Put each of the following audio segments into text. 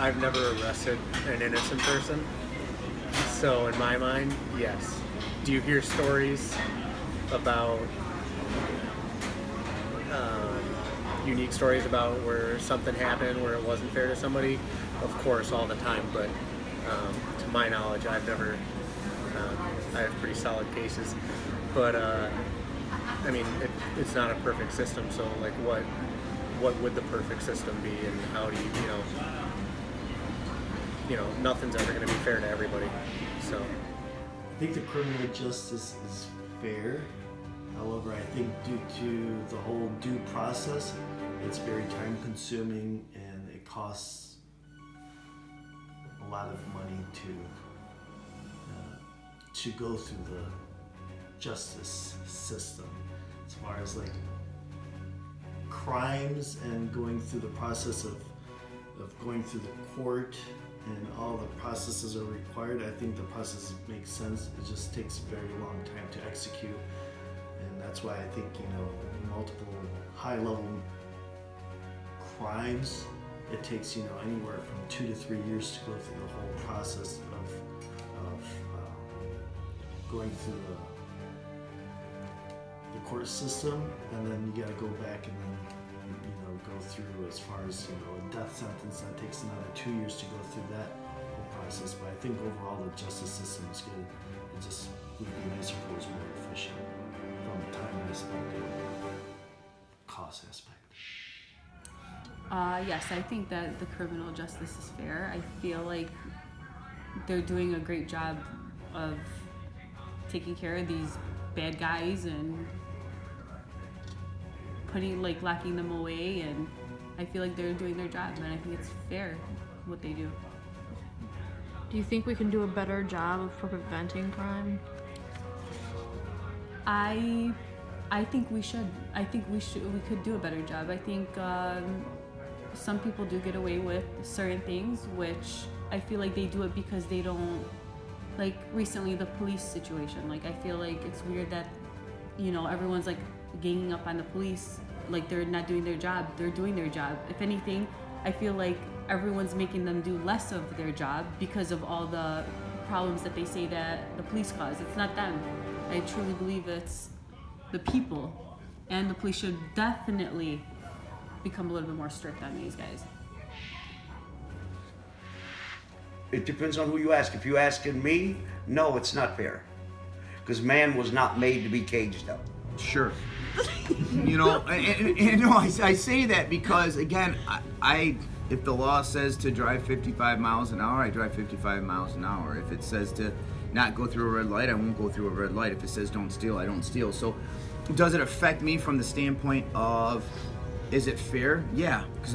I've never arrested an innocent person. So in my mind, yes. Do you hear stories about unique stories about where something happened where it wasn't fair to somebody? Of course, all the time. But to my knowledge, I've never. I have pretty solid cases, but I mean, it's not a perfect system. So like, what would the perfect system be, and how do nothing's ever going to be fair to everybody. So I think the criminal justice is fair. However, I think due to the whole due process, it's very time consuming and it costs a lot of money to go through the justice system. As far as like crimes and going through the process of going through the court and all the processes are required, I think the process makes sense. It just takes a very long time to execute. And that's why I think, multiple high-level crimes, it takes, anywhere from 2 to 3 years to go through the whole process of going through the court system, and then you got to go back and then, go through as far as, a death sentence. That takes another 2 years to go through that whole process. But I think overall the justice system is good. It just would be nicer if it was more efficient from a time aspect and cost aspect. Yes, I think that the criminal justice is fair. I feel like they're doing a great job of taking care of these bad guys and locking them away, and I feel like they're doing their job, and I think it's fair what they do. Do you think we can do a better job of preventing crime? I think we should. I think we could do a better job. I think some people do get away with certain things, which I feel like they do it because they don't, like recently the police situation. Like I feel like it's weird that, everyone's like ganging up on the police, like they're not doing their job. They're doing their job. If anything, I feel like everyone's making them do less of their job because of all the problems that they say that the police cause. It's not them. I truly believe it's the people, and the police should definitely become a little bit more strict on these guys. It depends on who you ask. If you're asking me, no, it's not fair. Because man was not made to be caged up. Sure. I say that because, again, I if the law says to drive 55 miles an hour, I drive 55 miles an hour. If it says to not go through a red light, I won't go through a red light. If it says don't steal, I don't steal. So does it affect me from the standpoint of, is it fair? Yeah, because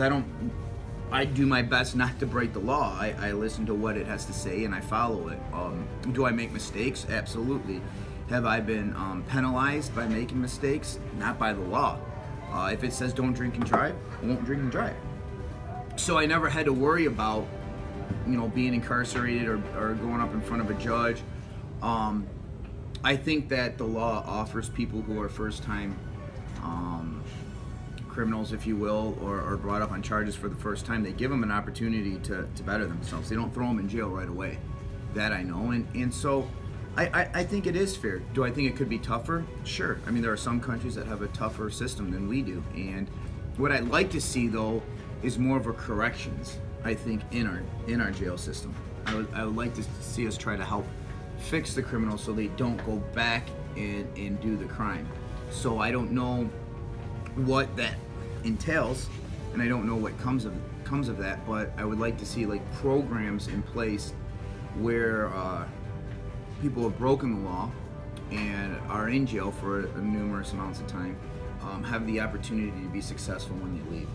I do my best not to break the law. I listen to what it has to say and I follow it. Do I make mistakes? Absolutely. Have I been penalized by making mistakes? Not by the law. If it says don't drink and drive, I won't drink and drive. So I never had to worry about, being incarcerated or going up in front of a judge. I think that the law offers people who are first-time criminals, if you will, or brought up on charges for the first time, they give them an opportunity to better themselves. They don't throw them in jail right away. That I know. And so I think it is fair. Do I think it could be tougher? Sure. I mean, there are some countries that have a tougher system than we do. And what I'd like to see, though, is more of a corrections, I think, in our jail system. I would like to see us try to help fix the criminals so they don't go back and do the crime. So I don't know what that entails, and I don't know what comes of that, but I would like to see like programs in place where people have broken the law and are in jail for numerous amounts of time have the opportunity to be successful when they leave.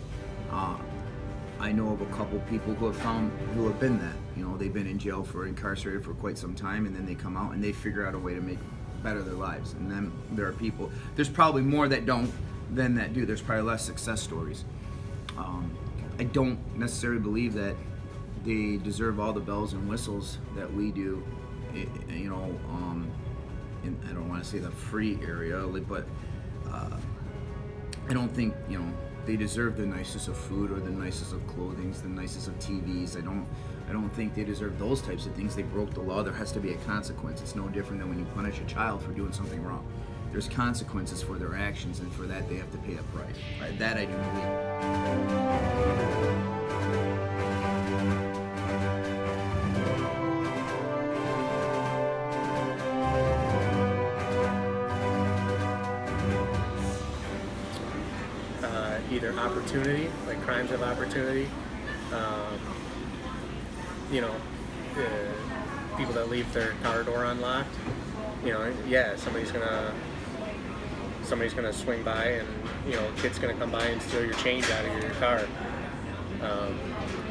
I know of a couple people who have been that. They've been in jail incarcerated for quite some time, and then they come out and they figure out a way to better their lives. And then there are people, there's probably more that don't than that do. There's probably less success stories. I don't necessarily believe that they deserve all the bells and whistles that we do, in, I don't want to say the free area, but I don't think, they deserve the nicest of food or the nicest of clothing, the nicest of TVs. I don't think they deserve those types of things. They broke the law. There has to be a consequence. It's no different than when you punish a child for doing something wrong. There's consequences for their actions, and for that they have to pay a price. That I do believe. Either opportunity, like crimes of opportunity, you know, people that leave their car door unlocked, you know, yeah, somebody's gonna swing by, and you know, a kid's gonna come by and steal your change out of your car.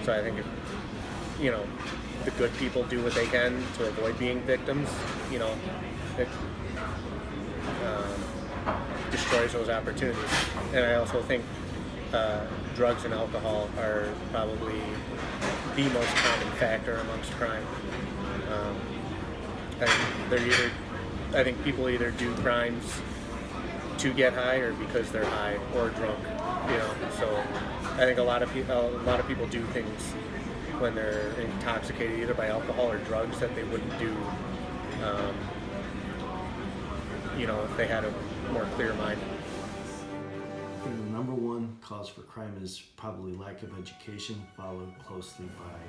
So I think if, you know, the good people do what they can to avoid being victims, you know, it destroys those opportunities. And I also think drugs and alcohol are probably the most common factor amongst crime. I think people either do crimes to get high or because they're high or drunk. You know, so I think a lot of people do things when they're intoxicated either by alcohol or drugs that they wouldn't do, you know, if they had a more clear mind. I think the number one cause for crime is probably lack of education, followed closely by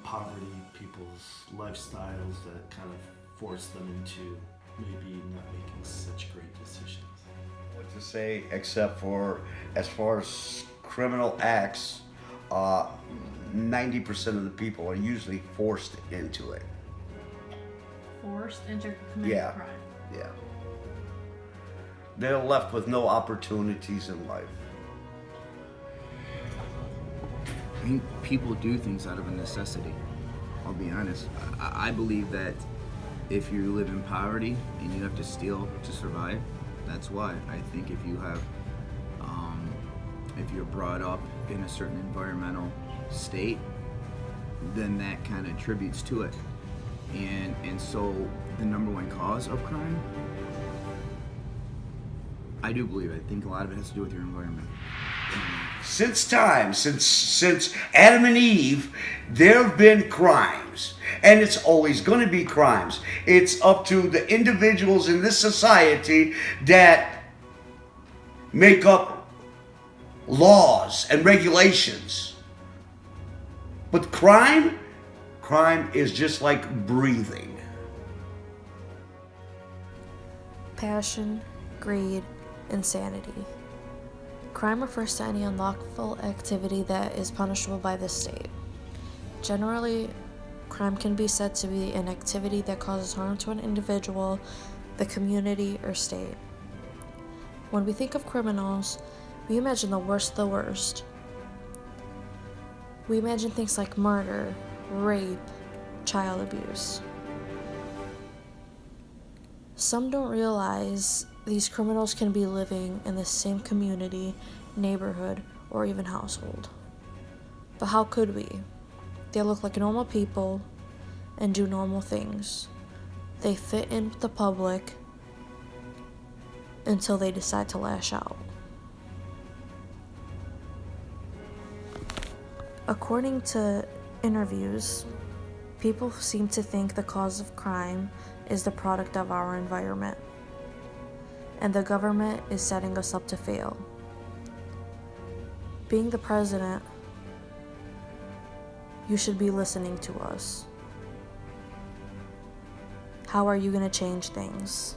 poverty, people's lifestyles that kind of force them into maybe not making such great decisions. What to say, except for as far as criminal acts, 90% of the people are usually forced into it. Forced into committing Yeah. crime. Yeah. They're left with no opportunities in life. I think people do things out of a necessity. I'll be honest. I believe that if you live in poverty and you have to steal to survive, that's why. I think if you have, if you're brought up in a certain environmental state, then that kind of attributes to it. And so the number one cause of crime, I do believe it. I think a lot of it has to do with your environment. Since Adam and Eve, there have been crimes, and it's always going to be crimes. It's up to the individuals in this society that make up laws and regulations. But crime is just like breathing. Passion, greed, insanity. Crime refers to any unlawful activity that is punishable by the state. Generally, crime can be said to be an activity that causes harm to an individual, the community, or state. When we think of criminals, we imagine the worst of the worst. We imagine things like murder, rape, child abuse. Some don't realize these criminals can be living in the same community, neighborhood, or even household. But how could we? They look like normal people and do normal things. They fit in with the public until they decide to lash out. According to interviews, people seem to think the cause of crime is the product of our environment, and the government is setting us up to fail. Being the president, you should be listening to us. How are you going to change things?